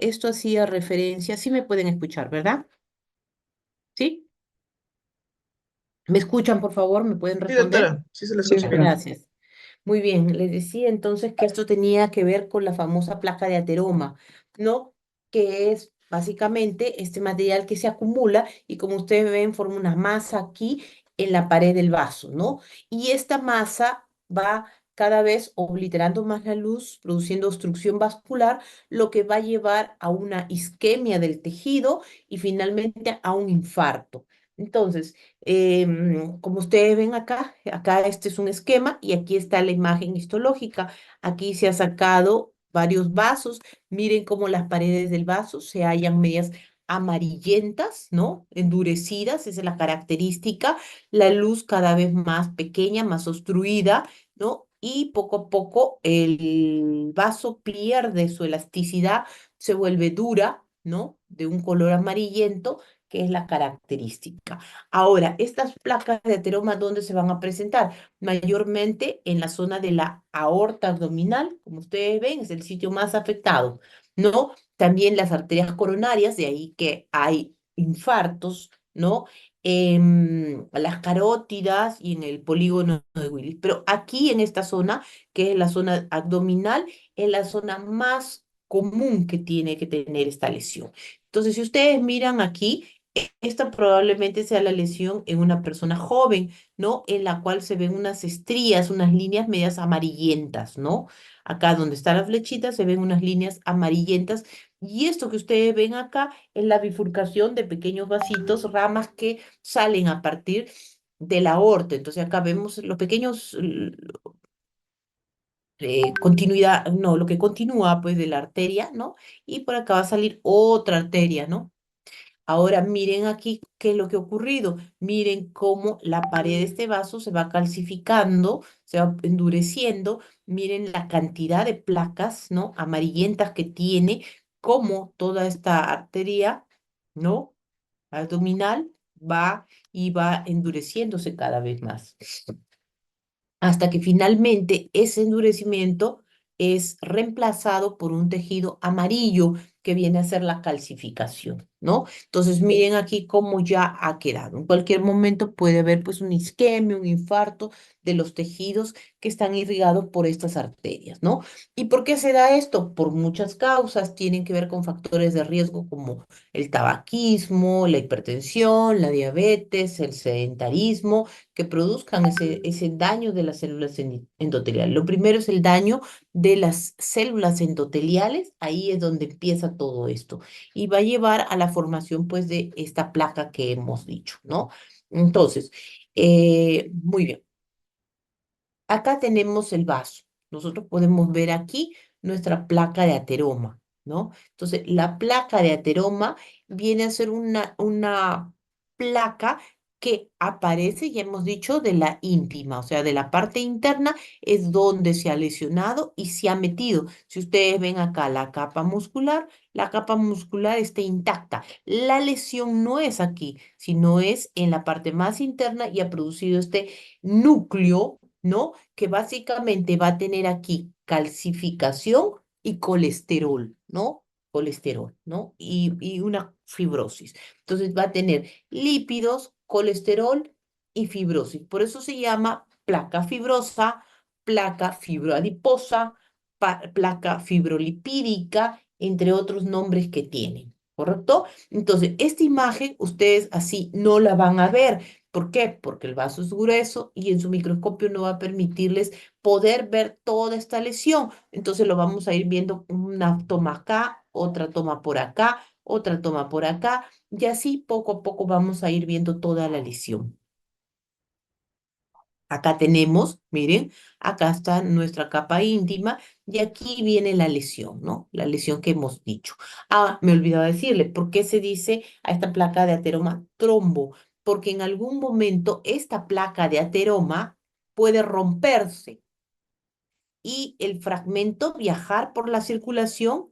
esto hacía referencia, sí me pueden escuchar, ¿verdad? ¿Sí? ¿Me escuchan, por favor? ¿Me pueden Sí, responder? doctora, sí se le Sí, escucha doctora. bien. Gracias. Muy bien, les decía entonces que esto tenía que ver con la famosa placa de ateroma, ¿no? Que es básicamente este material que se acumula y como ustedes ven forma una masa aquí en la pared del vaso, ¿no? Y esta masa va cada vez obliterando más la luz, produciendo obstrucción vascular, lo que va a llevar a una isquemia del tejido y finalmente a un infarto. Entonces, como ustedes ven acá este es un esquema y aquí está la imagen histológica. Aquí se ha sacado varios vasos. Miren cómo las paredes del vaso se hallan medias amarillentas, ¿no? Endurecidas, esa es la característica. La luz cada vez más pequeña, más obstruida, ¿no? Y poco a poco el vaso pierde su elasticidad, se vuelve dura, ¿no? De un color amarillento, que es la característica. Ahora, estas placas de ateroma, ¿dónde se van a presentar? Mayormente en la zona de la aorta abdominal, como ustedes ven, es el sitio más afectado, ¿no? También las arterias coronarias, de ahí que hay infartos, ¿no? Las carótidas y en el polígono de Willis. Pero aquí en esta zona, que es la zona abdominal, es la zona más común que tiene que tener esta lesión. Entonces, si ustedes miran aquí, esta probablemente sea la lesión en una persona joven, ¿no? En la cual se ven unas estrías, unas líneas medias amarillentas, ¿no? Acá donde está la flechita se ven unas líneas amarillentas y esto que ustedes ven acá es la bifurcación de pequeños vasitos, ramas que salen a partir de la aorta. Entonces acá vemos los pequeños continuidad, no, lo que continúa pues de la arteria, ¿no? Y por acá va a salir otra arteria, ¿no? Ahora miren aquí qué es lo que ha ocurrido. Miren cómo la pared de este vaso se va calcificando, se va endureciendo. Miren la cantidad de placas, ¿no? Amarillentas que tiene, cómo toda esta arteria, ¿no? Abdominal va y va endureciéndose cada vez más hasta que finalmente ese endurecimiento es reemplazado por un tejido amarillo que viene a ser la calcificación, ¿no? Entonces miren aquí cómo ya ha quedado. En cualquier momento puede haber pues un isquemia, un infarto de los tejidos que están irrigados por estas arterias, ¿no? ¿Y por qué se da esto? Por muchas causas, tienen que ver con factores de riesgo como el tabaquismo, la hipertensión, la diabetes, el sedentarismo que produzcan ese daño de las células endoteliales. Lo primero es el daño de las células endoteliales, ahí es donde empieza todo esto y va a llevar a la formación pues de esta placa que hemos dicho, ¿no? Entonces, muy bien. Acá tenemos el vaso. Nosotros podemos ver aquí nuestra placa de ateroma, ¿no? Entonces, la placa de ateroma viene a ser una placa que aparece, ya hemos dicho, de la íntima, o sea, de la parte interna es donde se ha lesionado y se ha metido. Si ustedes ven acá la capa muscular está intacta. La lesión no es aquí, sino es en la parte más interna y ha producido este núcleo, ¿no? Que básicamente va a tener aquí calcificación y colesterol, ¿no? Colesterol, ¿no? Y una fibrosis. Entonces va a tener lípidos, colesterol y fibrosis. Por eso se llama placa fibrosa, placa fibroadiposa, placa fibrolipídica, entre otros nombres que tienen, ¿correcto? Entonces, esta imagen ustedes así no la van a ver. ¿Por qué? Porque el vaso es grueso y en su microscopio no va a permitirles poder ver toda esta lesión. Entonces lo vamos a ir viendo una toma acá, otra toma por acá, otra toma por acá, y así poco a poco vamos a ir viendo toda la lesión. Acá tenemos, miren, acá está nuestra capa íntima y aquí viene la lesión, ¿no? La lesión que hemos dicho. Ah, me olvidaba decirle, ¿por qué se dice a esta placa de ateroma trombo? Porque en algún momento esta placa de ateroma puede romperse y el fragmento viajar por la circulación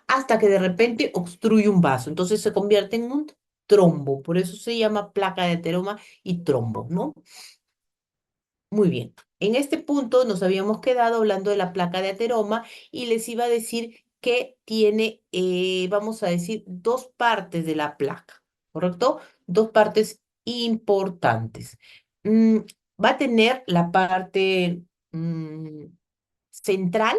hasta que de repente obstruye un vaso. Entonces se convierte en un trombo. Por eso se llama placa de ateroma y trombo, ¿no? Muy bien. En este punto nos habíamos quedado hablando de la placa de ateroma y les iba a decir que tiene, vamos a decir, dos partes de la placa, ¿correcto? Dos partes importantes. Mm, Va a tener la parte mm, central,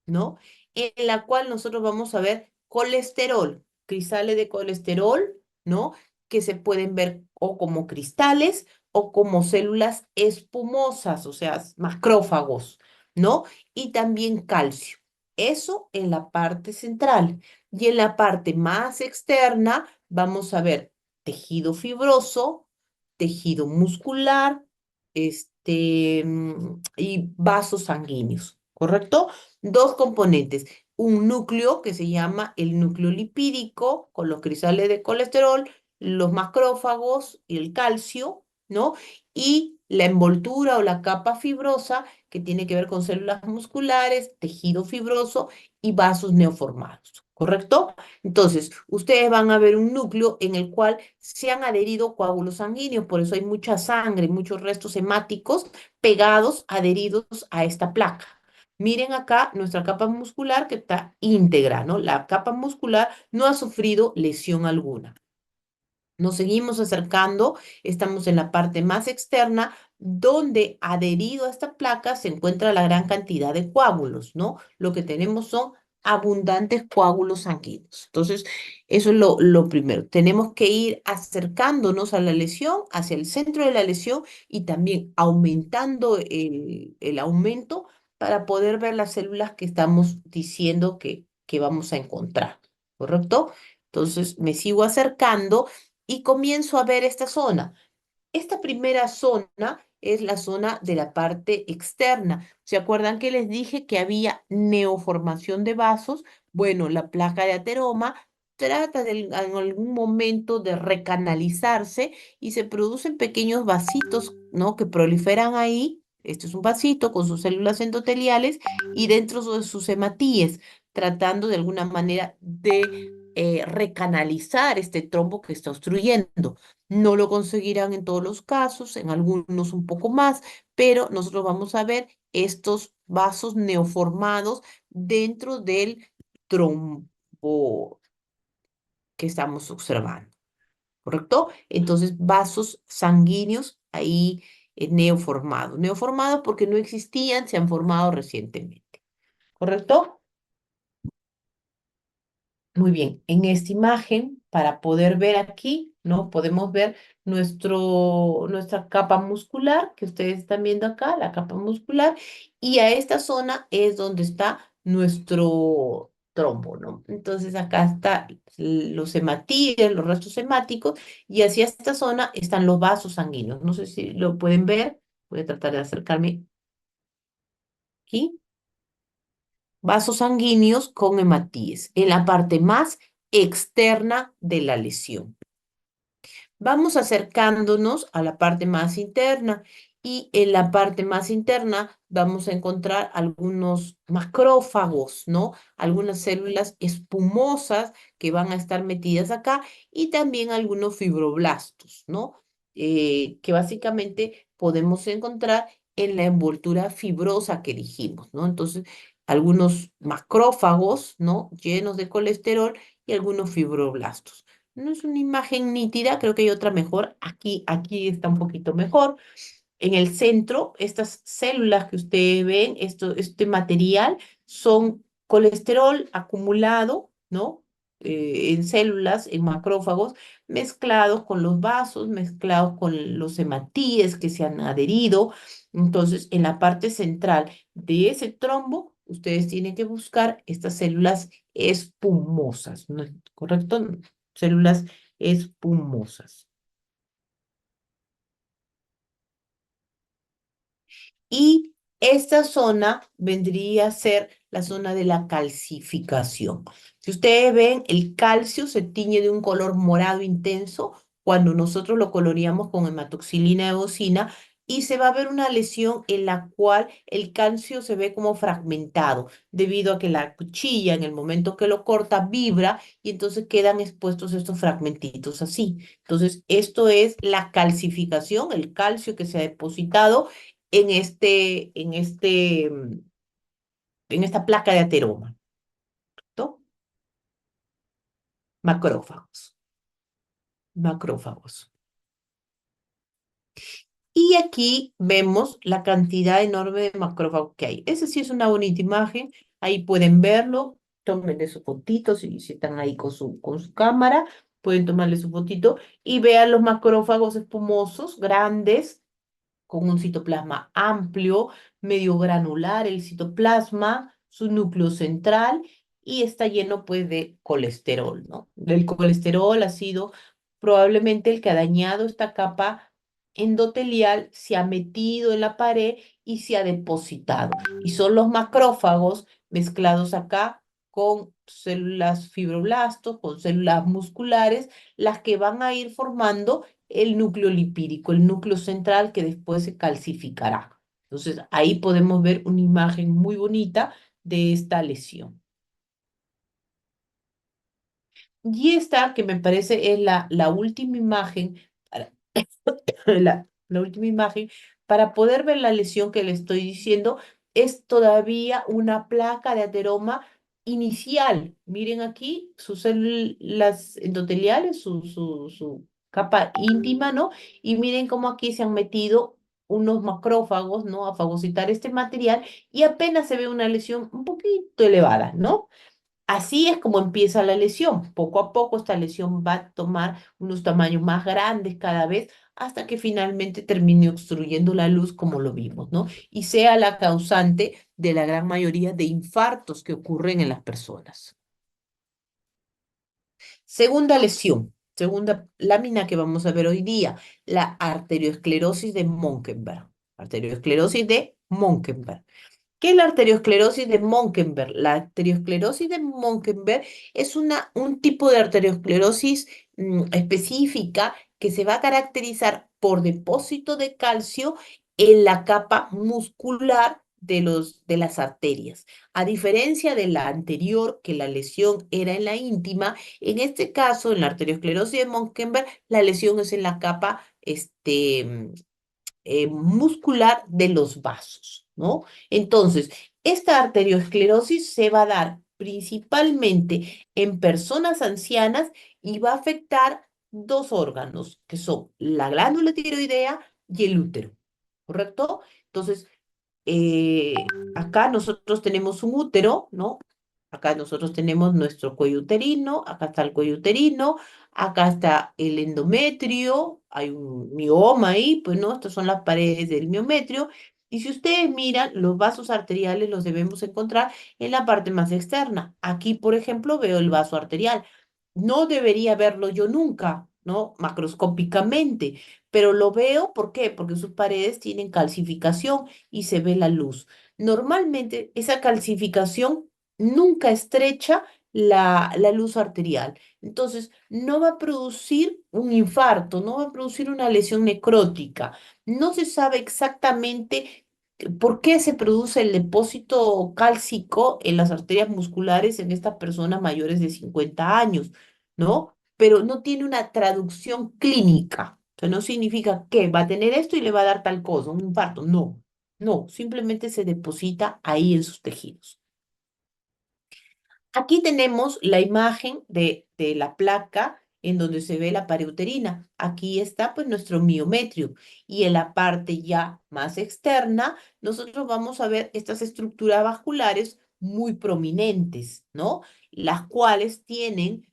¿no? En la cual nosotros vamos a ver colesterol, cristales de colesterol, ¿no? Que se pueden ver o como cristales o como células espumosas, o sea, macrófagos, ¿no? Y también calcio. Eso en la parte central. Y en la parte más externa vamos a ver tejido fibroso, tejido muscular, y vasos sanguíneos, ¿correcto? Dos componentes, un núcleo que se llama el núcleo lipídico con los cristales de colesterol, los macrófagos y el calcio, ¿no? Y la envoltura o la capa fibrosa que tiene que ver con células musculares, tejido fibroso y vasos neoformados, ¿correcto? Entonces, ustedes van a ver un núcleo en el cual se han adherido coágulos sanguíneos, por eso hay mucha sangre, muchos restos hemáticos pegados, adheridos a esta placa. Miren acá nuestra capa muscular que está íntegra, ¿no? La capa muscular no ha sufrido lesión alguna. Nos seguimos acercando, estamos en la parte más externa, donde adherido a esta placa se encuentra la gran cantidad de coágulos, ¿no? Lo que tenemos son abundantes coágulos sanguíneos. Entonces, eso es lo primero. Tenemos que ir acercándonos a la lesión, hacia el centro de la lesión y también aumentando el aumento para poder ver las células que estamos diciendo que vamos a encontrar, ¿correcto? Entonces, me sigo acercando y comienzo a ver esta zona. Esta primera zona es la zona de la parte externa. ¿Se acuerdan que les dije que había neoformación de vasos? Bueno, la placa de ateroma trata en algún momento de recanalizarse y se producen pequeños vasitos, ¿no? Que proliferan ahí. Este es un vasito con sus células endoteliales y dentro de sus hematíes, tratando de alguna manera de recanalizar este trombo que está obstruyendo. No lo conseguirán en todos los casos, en algunos un poco más, pero nosotros vamos a ver estos vasos neoformados dentro del trombo que estamos observando, ¿correcto? Entonces, vasos sanguíneos ahí neoformados. Neoformados porque no existían, se han formado recientemente, ¿correcto? Muy bien, en esta imagen, para poder ver aquí, ¿no? Podemos ver nuestra capa muscular, que ustedes están viendo acá, la capa muscular, y a esta zona es donde está nuestro trombo, ¿no? Entonces acá están los hematíes, los restos hemáticos, y hacia esta zona están los vasos sanguíneos. No sé si lo pueden ver, voy a tratar de acercarme aquí. Vasos sanguíneos con hematíes en la parte más externa de la lesión. Vamos acercándonos a la parte más interna y en la parte más interna vamos a encontrar algunos macrófagos, ¿no? Algunas células espumosas que van a estar metidas acá y también algunos fibroblastos, ¿no? Que básicamente podemos encontrar en la envoltura fibrosa que dijimos, ¿no? Entonces, algunos macrófagos, ¿no? Llenos de colesterol y algunos fibroblastos. No es una imagen nítida, creo que hay otra mejor. Aquí está un poquito mejor. En el centro, estas células que ustedes ven, este material, son colesterol acumulado, ¿no? En células, en macrófagos, mezclados con los vasos, mezclados con los hematíes que se han adherido. Entonces, en la parte central de ese trombo, ustedes tienen que buscar estas células espumosas, ¿no? ¿Correcto? Células espumosas. Y esta zona vendría a ser la zona de la calcificación. Si ustedes ven, el calcio se tiñe de un color morado intenso cuando nosotros lo coloreamos con hematoxilina evosina y se va a ver una lesión en la cual el calcio se ve como fragmentado debido a que la cuchilla en el momento que lo corta vibra y entonces quedan expuestos estos fragmentitos así. Entonces, esto es la calcificación, el calcio que se ha depositado en esta placa de ateroma, macrófagos, macrófagos. Y aquí vemos la cantidad enorme de macrófagos que hay. Esa sí es una bonita imagen. Ahí pueden verlo. Tómenle su fotito si están ahí con su cámara. Pueden tomarle su fotito y vean los macrófagos espumosos, grandes, con un citoplasma amplio, medio granular el citoplasma, su núcleo central y está lleno pues de colesterol, ¿no? El colesterol ha sido probablemente el que ha dañado esta capa endotelial, se ha metido en la pared y se ha depositado. Y son los macrófagos mezclados acá con células fibroblastos, con células musculares, las que van a ir formando el núcleo lipídico, el núcleo central que después se calcificará. Entonces, ahí podemos ver una imagen muy bonita de esta lesión. Y esta, que me parece es la última imagen, para- la última imagen, para poder ver la lesión que le estoy diciendo, es todavía una placa de ateroma inicial. Miren aquí sus células endoteliales, su capa íntima, ¿no? Y miren cómo aquí se han metido unos macrófagos, ¿no? A fagocitar este material y apenas se ve una lesión un poquito elevada, ¿no? Así es como empieza la lesión. Poco a poco esta lesión va a tomar unos tamaños más grandes cada vez hasta que finalmente termine obstruyendo la luz como lo vimos, ¿no? Y sea la causante de la gran mayoría de infartos que ocurren en las personas. Segunda lesión, segunda lámina que vamos a ver hoy día, la arteriosclerosis de Monkenberg. Arteriosclerosis de Monkenberg. ¿Qué es la arteriosclerosis de Monkenberg? La arteriosclerosis de Monkenberg es un tipo de arteriosclerosis específica que se va a caracterizar por depósito de calcio en la capa muscular de las arterias. A diferencia de la anterior, que la lesión era en la íntima, en este caso, en la arteriosclerosis de Monkenberg, la lesión es en la capa muscular de los vasos, ¿no? Entonces, esta arteriosclerosis se va a dar principalmente en personas ancianas y va a afectar dos órganos, que son la glándula tiroidea y el útero, ¿correcto? Entonces, acá nosotros tenemos un útero, ¿no? Acá nosotros tenemos nuestro cuello uterino, acá está el cuello uterino, acá está el endometrio, hay un mioma ahí, pues no, estas son las paredes del miometrio. Y si ustedes miran, los vasos arteriales los debemos encontrar en la parte más externa. Aquí, por ejemplo, veo el vaso arterial. No debería verlo yo nunca, ¿no? Macroscópicamente, pero lo veo, ¿por qué? Porque sus paredes tienen calcificación y se ve la luz. Normalmente esa calcificación nunca estrecha la luz arterial. Entonces, no va a producir un infarto, no va a producir una lesión necrótica. No se sabe exactamente por qué se produce el depósito cálcico en las arterias musculares en estas personas mayores de 50 años, ¿no? Pero no tiene una traducción clínica. O sea, no significa que va a tener esto y le va a dar tal cosa, un infarto. No, no, simplemente se deposita ahí en sus tejidos. Aquí tenemos la imagen de la placa en donde se ve la pared uterina. Aquí está pues nuestro miometrio y en la parte ya más externa nosotros vamos a ver estas estructuras vasculares muy prominentes, ¿no? Las cuales tienen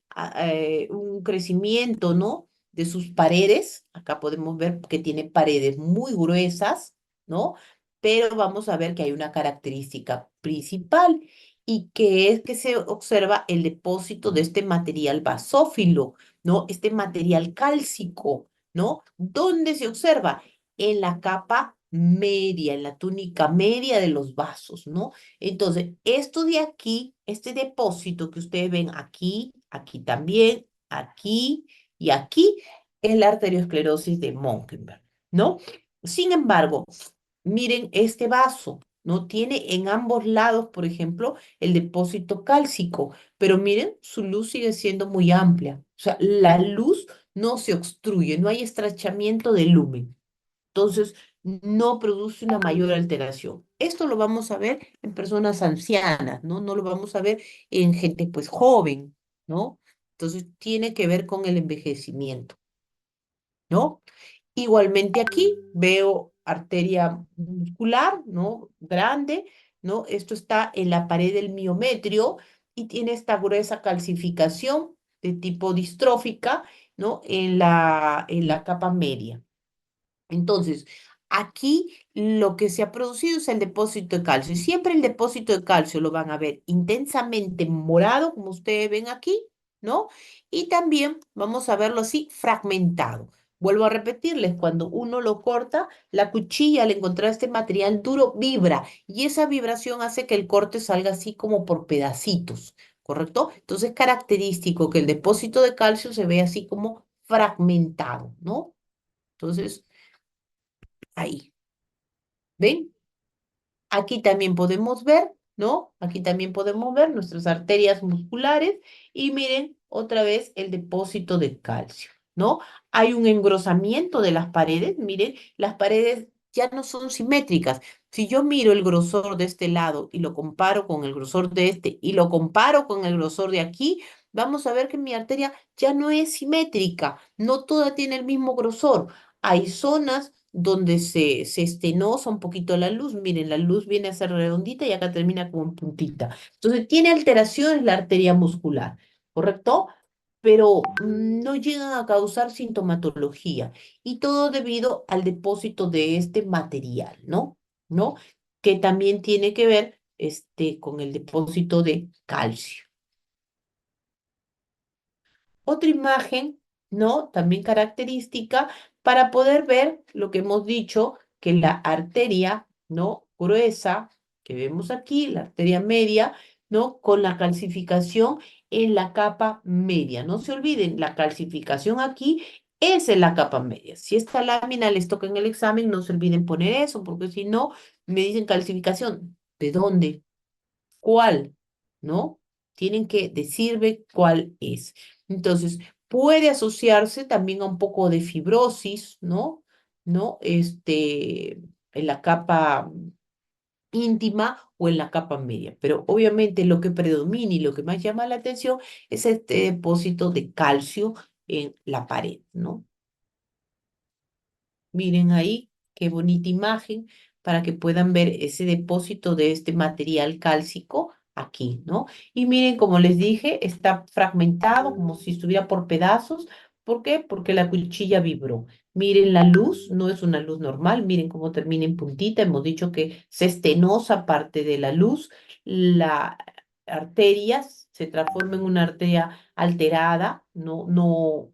un crecimiento, ¿no? De sus paredes. Acá podemos ver que tiene paredes muy gruesas, ¿no? Pero vamos a ver que hay una característica principal y que es que se observa el depósito de este material basófilo, ¿no? Este material cálcico, ¿no? ¿Dónde se observa? En la capa media, en la túnica media de los vasos, ¿no? Entonces, esto de aquí, este depósito que ustedes ven aquí, aquí también, aquí y aquí, es la arteriosclerosis de Monkenberg, ¿no? Sin embargo, miren este vaso, ¿no? Tiene en ambos lados, por ejemplo, el depósito cálcico, pero miren, su luz sigue siendo muy amplia. O sea, la luz no se obstruye, no hay estrechamiento del lumen. Entonces, no produce una mayor alteración. Esto lo vamos a ver en personas ancianas, ¿no? No lo vamos a ver en gente, pues, joven, ¿no? Entonces, tiene que ver con el envejecimiento, ¿no? Igualmente aquí veo arteria muscular, ¿no? Grande, ¿no? Esto está en la pared del miometrio y tiene esta gruesa calcificación de tipo distrófica, ¿no? En la capa media. Entonces, aquí lo que se ha producido es el depósito de calcio. Y siempre el depósito de calcio lo van a ver intensamente morado, como ustedes ven aquí, ¿no? Y también vamos a verlo así fragmentado. Vuelvo a repetirles, cuando uno lo corta, la cuchilla al encontrar este material duro vibra y esa vibración hace que el corte salga así como por pedacitos, ¿correcto? Entonces es característico que el depósito de calcio se ve así como fragmentado, ¿no? Entonces, ahí. ¿Ven? Aquí también podemos ver, ¿no? Aquí también podemos ver nuestras arterias musculares y miren otra vez el depósito de calcio, ¿no? Hay un engrosamiento de las paredes, miren, las paredes ya no son simétricas. Si yo miro el grosor de este lado y lo comparo con el grosor de este y lo comparo con el grosor de aquí, vamos a ver que mi arteria ya no es simétrica, no toda tiene el mismo grosor. Hay zonas donde se estenosa un poquito la luz. Miren, la luz viene a ser redondita y acá termina como en puntita. Entonces, tiene alteraciones la arteria muscular, ¿correcto? Pero no llegan a causar sintomatología. Y todo debido al depósito de este material, ¿no? ¿No? Que también tiene que ver con el depósito de calcio. Otra imagen, ¿no? También característica para poder ver lo que hemos dicho, que la arteria, ¿no? Gruesa, que vemos aquí, la arteria media, ¿no? Con la calcificación en la capa media. No se olviden, la calcificación aquí es en la capa media. Si esta lámina les toca en el examen, no se olviden poner eso, porque si no, me dicen calcificación. ¿De dónde? ¿Cuál? ¿No? Tienen que decirme cuál es. Entonces, puede asociarse también a un poco de fibrosis, ¿no? ¿No? En la capa íntima o en la capa media. Pero obviamente lo que predomina y lo que más llama la atención es este depósito de calcio en la pared, ¿no? Miren ahí, qué bonita imagen para que puedan ver ese depósito de este material cálcico aquí, ¿no? Y miren, como les dije, está fragmentado como si estuviera por pedazos. ¿Por qué? Porque la cuchilla vibró. Miren la luz, no es una luz normal, miren cómo termina en puntita. Hemos dicho que se estenosa parte de la luz. La arteria se transforma en una arteria alterada, no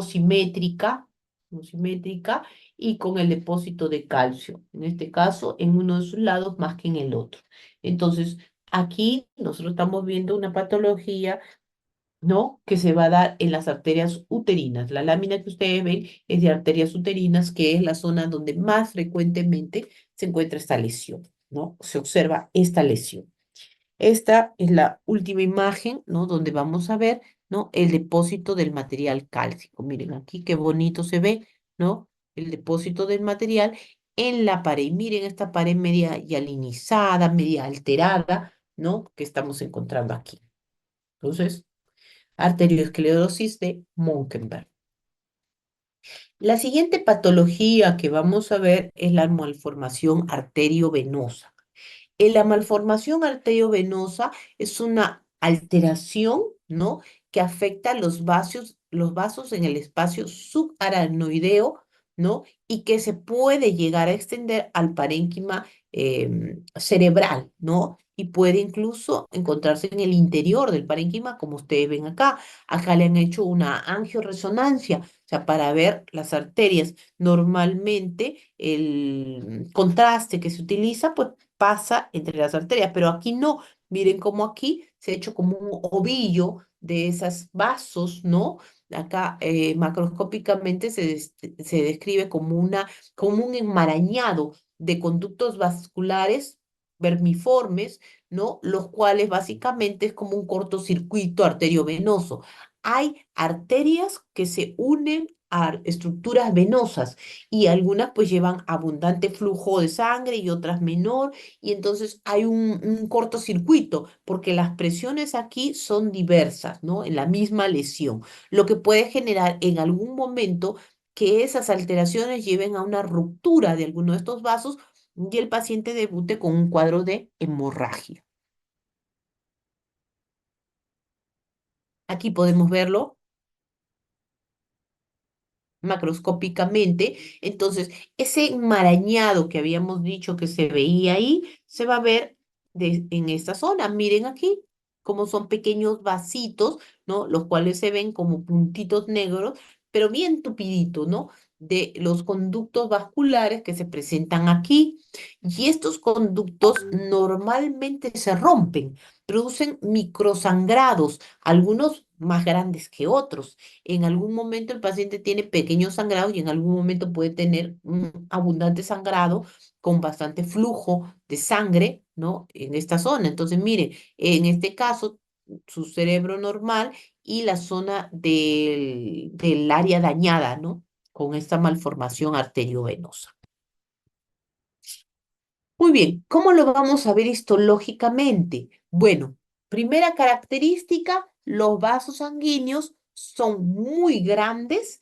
simétrica, no simétrica y con el depósito de calcio, en este caso en uno de sus lados más que en el otro. Entonces, aquí nosotros estamos viendo una patología, ¿no? Que se va a dar en las arterias uterinas. La lámina que ustedes ven es de arterias uterinas, que es la zona donde más frecuentemente se encuentra esta lesión, ¿no? Se observa esta lesión. Esta es la última imagen, ¿no? Donde vamos a ver, ¿no? El depósito del material cálcico. Miren aquí qué bonito se ve, ¿no? El depósito del material en la pared. Y miren esta pared media hialinizada, media alterada, ¿no? Que estamos encontrando aquí. Entonces, arteriosclerosis de Monkenberg. La siguiente patología que vamos a ver es la malformación arteriovenosa. La malformación arteriovenosa es una alteración, ¿no? Que afecta los vasos en el espacio subaracnoideo, ¿no? Y que se puede llegar a extender al parénquima cerebral, ¿no? Y puede incluso encontrarse en el interior del parénquima, como ustedes ven acá. Acá le han hecho una angioresonancia, o sea, para ver las arterias. Normalmente el contraste que se utiliza, pues pasa entre las arterias, pero aquí no. Miren cómo aquí se ha hecho como un ovillo de esos vasos, ¿no? Acá macroscópicamente se describe como un enmarañado de conductos vasculares vermiformes, ¿no? Los cuales básicamente es como un cortocircuito arteriovenoso. Hay arterias que se unen estructuras venosas y algunas pues llevan abundante flujo de sangre y otras menor y entonces hay un cortocircuito porque las presiones aquí son diversas, ¿no? En la misma lesión, lo que puede generar en algún momento que esas alteraciones lleven a una ruptura de alguno de estos vasos y el paciente debute con un cuadro de hemorragia. Aquí podemos verlo macroscópicamente. Entonces, ese enmarañado que habíamos dicho que se veía ahí, se va a ver en esta zona. Miren aquí cómo son pequeños vasitos, ¿no? Los cuales se ven como puntitos negros, pero bien tupiditos, ¿no? De los conductos vasculares que se presentan aquí. Y estos conductos normalmente se rompen, producen microsangrados, algunos más grandes que otros. En algún momento el paciente tiene pequeños sangrados y en algún momento puede tener un abundante sangrado con bastante flujo de sangre, ¿no? En esta zona. Entonces, mire, en este caso, su cerebro normal y la zona del área dañada, ¿no? Con esta malformación arteriovenosa. Muy bien, ¿cómo lo vamos a ver histológicamente? Bueno, primera característica, los vasos sanguíneos son muy grandes,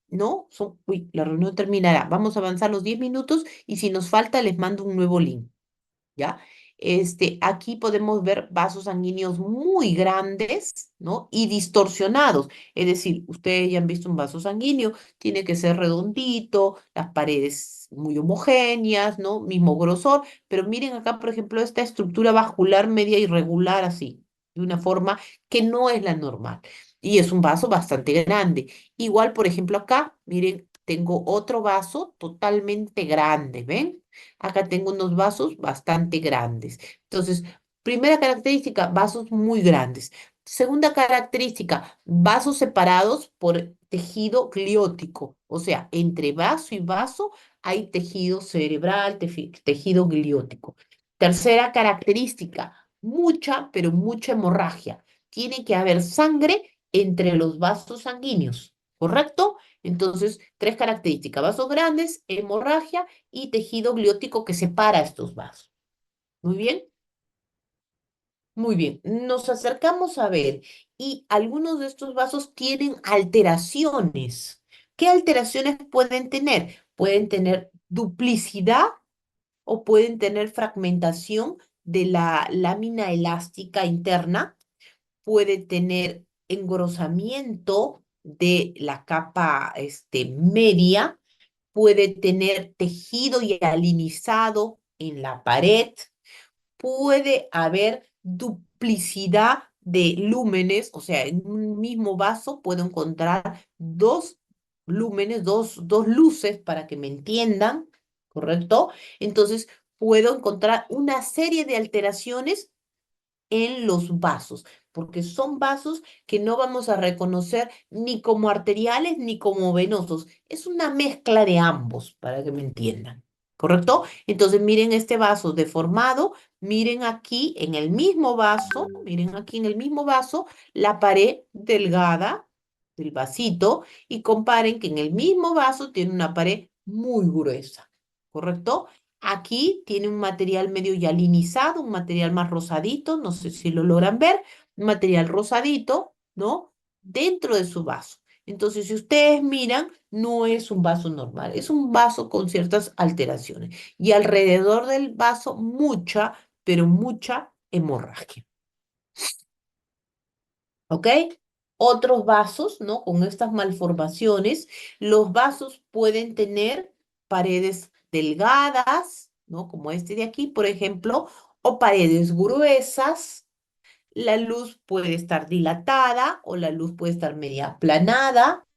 ¿no? Uy, la reunión terminará. Vamos a avanzar los 10 minutos y si nos falta les mando un nuevo link. ¿Ya? Aquí podemos ver vasos sanguíneos muy grandes, ¿no? Y distorsionados. Es decir, ustedes ya han visto un vaso sanguíneo, tiene que ser redondito, las paredes muy homogéneas, ¿no? Mismo grosor, pero miren acá, por ejemplo, esta estructura vascular media irregular así, de una forma que no es la normal. Y es un vaso bastante grande. Igual, por ejemplo, acá, miren, tengo otro vaso totalmente grande, ¿ven? Acá tengo unos vasos bastante grandes. Entonces, primera característica, vasos muy grandes. Segunda característica, vasos separados por tejido gliótico. O sea, entre vaso y vaso hay tejido cerebral, tejido gliótico. Tercera característica, mucha, pero mucha hemorragia. Tiene que haber sangre entre los vasos sanguíneos, ¿correcto? Entonces, tres características, vasos grandes, hemorragia y tejido gliótico que separa estos vasos. Muy bien, muy bien. Nos acercamos a ver y algunos de estos vasos tienen alteraciones. ¿Qué alteraciones pueden tener? Pueden tener duplicidad o pueden tener fragmentación de la lámina elástica interna, puede tener engrosamiento de la capa media, puede tener tejido hialinizado en la pared, puede haber duplicidad de lúmenes, o sea, en un mismo vaso puedo encontrar dos lúmenes, dos luces para que me entiendan, ¿correcto? Entonces, puedo encontrar una serie de alteraciones en los vasos, porque son vasos que no vamos a reconocer ni como arteriales ni como venosos. Es una mezcla de ambos, para que me entiendan. ¿Correcto? Entonces, miren este vaso deformado, miren aquí en el mismo vaso, miren aquí en el mismo vaso, la pared delgada del vasito y comparen que en el mismo vaso tiene una pared muy gruesa. ¿Correcto? Aquí tiene un material medio hialinizado, un material más rosadito, no sé si lo logran ver, un material rosadito, ¿no? Dentro de su vaso. Entonces, si ustedes miran, no es un vaso normal, es un vaso con ciertas alteraciones. Y alrededor del vaso, mucha, pero mucha hemorragia. ¿Ok? Otros vasos, ¿no? Con estas malformaciones, los vasos pueden tener paredes delgadas, ¿no? Como este de aquí, por ejemplo, o paredes gruesas. La luz puede estar dilatada o la luz puede estar media aplanada.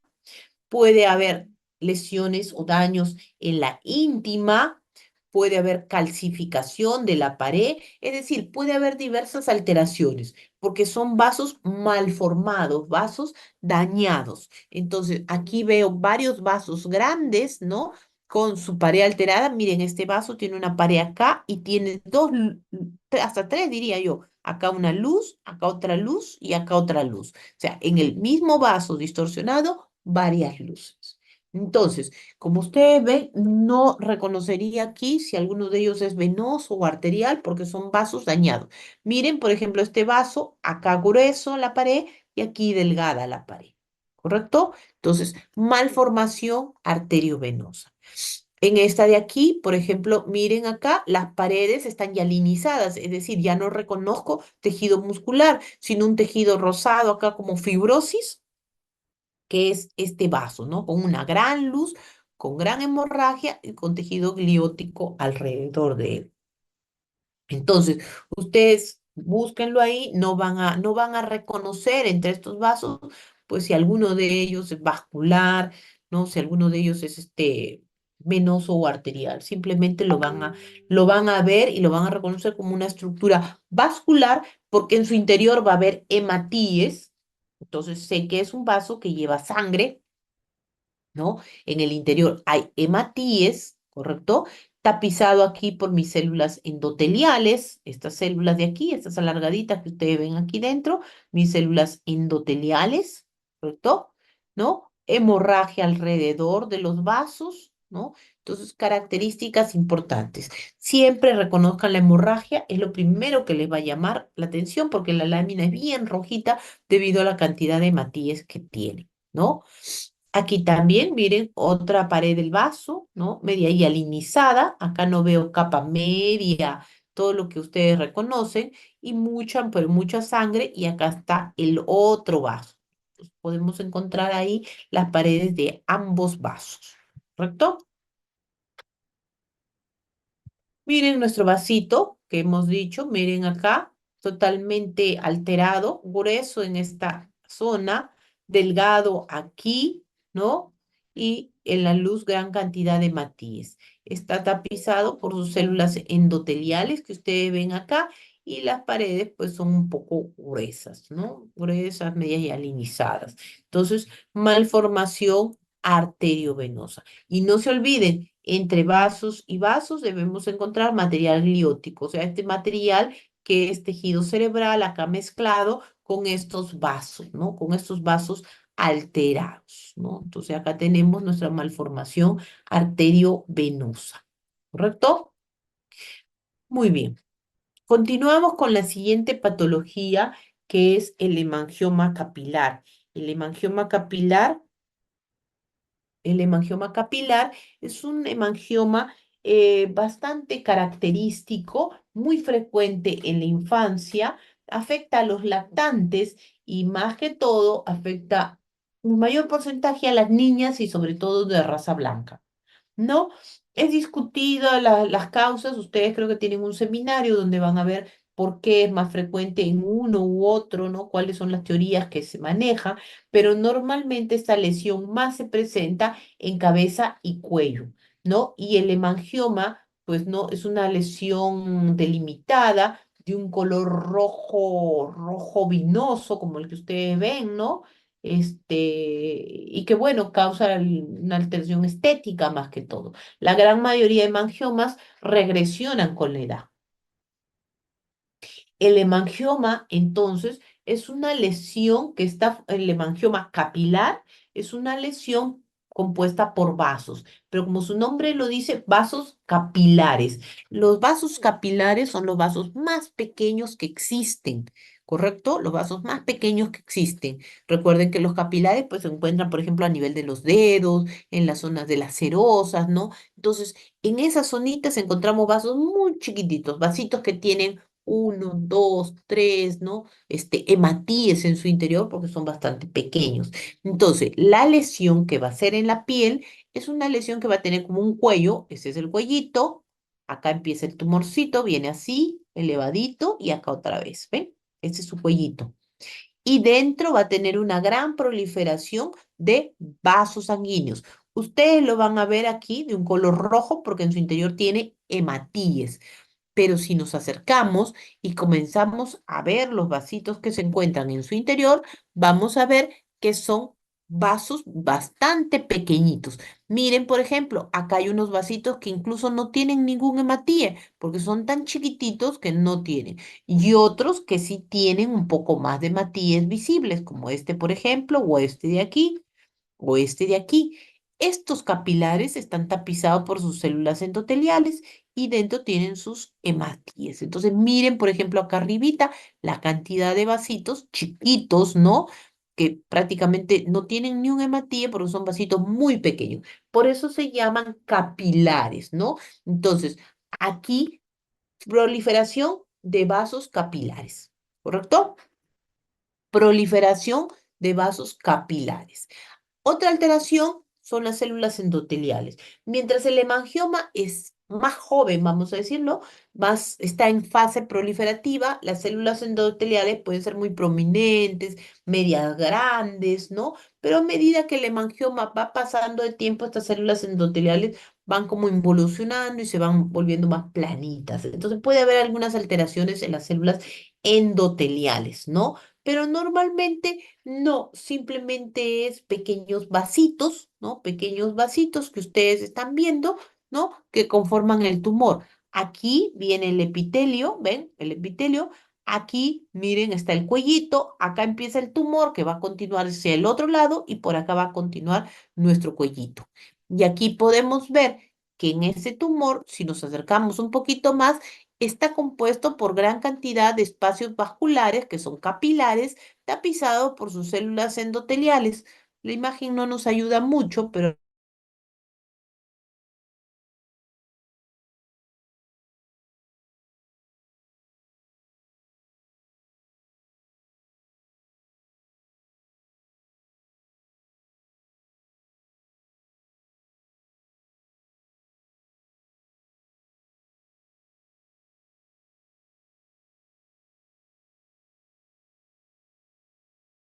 Puede haber lesiones o daños en la íntima, puede haber calcificación de la pared, es decir, puede haber diversas alteraciones, porque son vasos malformados, vasos dañados. Entonces, aquí veo varios vasos grandes, ¿no? Con su pared alterada. Miren, este vaso tiene una pared acá y tiene hasta tres, diría yo. Acá una luz, acá otra luz y acá otra luz. O sea, en el mismo vaso distorsionado varias luces. Entonces, como ustedes ven, no reconocería aquí si alguno de ellos es venoso o arterial porque son vasos dañados. Miren, por ejemplo, este vaso, acá grueso la pared y aquí delgada la pared. ¿Correcto? Entonces, malformación arteriovenosa. En esta de aquí, por ejemplo, miren acá, las paredes están ya linizadas, es decir, ya no reconozco tejido muscular, sino un tejido rosado acá como fibrosis, que es este vaso, ¿no? Con una gran luz, con gran hemorragia y con tejido gliótico alrededor de él. Entonces, ustedes búsquenlo ahí, no van a reconocer entre estos vasos, pues si alguno de ellos es vascular, ¿no? Si alguno de ellos es venoso o arterial, simplemente lo van a ver y lo van a reconocer como una estructura vascular, porque en su interior va a haber hematíes. Entonces sé que es un vaso que lleva sangre, ¿no? En el interior hay hematíes, ¿correcto? Tapizado aquí por mis células endoteliales, estas células de aquí, estas alargaditas que ustedes ven aquí dentro, mis células endoteliales, ¿correcto? ¿No? Hemorragia alrededor de los vasos, ¿no? Entonces, características importantes. Siempre reconozcan la hemorragia, es lo primero que les va a llamar la atención porque la lámina es bien rojita debido a la cantidad de hematíes que tiene, ¿no? Aquí también, miren, otra pared del vaso, ¿no? Media hialinizada. Acá no veo capa media, todo lo que ustedes reconocen, y mucha, pero mucha sangre. Y acá está el otro vaso. Entonces, podemos encontrar ahí las paredes de ambos vasos, ¿correcto? Miren nuestro vasito que hemos dicho, miren acá, totalmente alterado, grueso en esta zona, delgado aquí, ¿no? Y en la luz gran cantidad de matices. Está tapizado por sus células endoteliales que ustedes ven acá y las paredes pues son un poco gruesas, ¿no? Gruesas, medias y alinizadas. Entonces, malformación arteriovenosa. Y no se olviden, entre vasos y vasos debemos encontrar material gliótico, o sea, este material que es tejido cerebral acá mezclado con estos vasos, ¿no? Con estos vasos alterados, ¿no? Entonces acá tenemos nuestra malformación arteriovenosa, ¿correcto? Muy bien. Continuamos con la siguiente patología que es el hemangioma capilar. El hemangioma capilar El hemangioma capilar es un hemangioma bastante característico, muy frecuente en la infancia, afecta a los lactantes y más que todo afecta un mayor porcentaje a las niñas y sobre todo de raza blanca. ¿No? Es discutida las causas, ustedes creo que tienen un seminario donde van a ver por qué es más frecuente en uno u otro, ¿no? Cuáles son las teorías que se manejan, pero normalmente esta lesión más se presenta en cabeza y cuello, ¿no? Y el hemangioma, pues no, es una lesión delimitada de un color rojo, rojo vinoso, como el que ustedes ven, ¿no? Y que bueno, causa una alteración estética más que todo. La gran mayoría de mangiomas regresionan con la edad. El hemangioma, entonces, es una lesión el hemangioma capilar es una lesión compuesta por vasos, pero como su nombre lo dice, vasos capilares. Los vasos capilares son los vasos más pequeños que existen, ¿correcto? Los vasos más pequeños que existen. Recuerden que los capilares pues se encuentran, por ejemplo, a nivel de los dedos, en las zonas de las cerosas, ¿no? Entonces, en esas zonitas encontramos vasos muy chiquititos, vasitos que tienen uno, dos, tres, ¿no? Hematíes en su interior porque son bastante pequeños. Entonces, la lesión que va a ser en la piel es una lesión que va a tener como un cuello, ese es el cuellito, acá empieza el tumorcito, viene así, elevadito y acá otra vez, ¿ven? Este es su cuellito. Y dentro va a tener una gran proliferación de vasos sanguíneos. Ustedes lo van a ver aquí de un color rojo porque en su interior tiene hematíes. Pero si nos acercamos y comenzamos a ver los vasitos que se encuentran en su interior, vamos a ver que son vasos bastante pequeñitos. Miren, por ejemplo, acá hay unos vasitos que incluso no tienen ningún hematíe, porque son tan chiquititos que no tienen. Y otros que sí tienen un poco más de hematíes visibles, como este, por ejemplo, o este de aquí, o este de aquí. Estos capilares están tapizados por sus células endoteliales y dentro tienen sus hematíes. Entonces, miren, por ejemplo, acá arribita la cantidad de vasitos chiquitos, ¿no? Que prácticamente no tienen ni un hematíe porque son vasitos muy pequeños. Por eso se llaman capilares, ¿no? Entonces, aquí proliferación de vasos capilares, ¿correcto? Proliferación de vasos capilares. Otra alteración son las células endoteliales. Mientras el hemangioma es más joven, vamos a decirlo, más está en fase proliferativa, las células endoteliales pueden ser muy prominentes, medias grandes, ¿no? Pero a medida que el hemangioma va pasando el tiempo, estas células endoteliales van como involucionando y se van volviendo más planitas. Entonces puede haber algunas alteraciones en las células endoteliales, ¿no? Pero normalmente no, simplemente es pequeños vasitos, ¿no? Pequeños vasitos que ustedes están viendo, ¿no? Que conforman el tumor. Aquí viene el epitelio, ¿ven? El epitelio. Aquí, miren, está el cuellito. Acá empieza el tumor que va a continuar hacia el otro lado y por acá va a continuar nuestro cuellito. Y aquí podemos ver que en ese tumor, si nos acercamos un poquito más, está compuesto por gran cantidad de espacios vasculares, que son capilares, tapizado por sus células endoteliales. La imagen no nos ayuda mucho, pero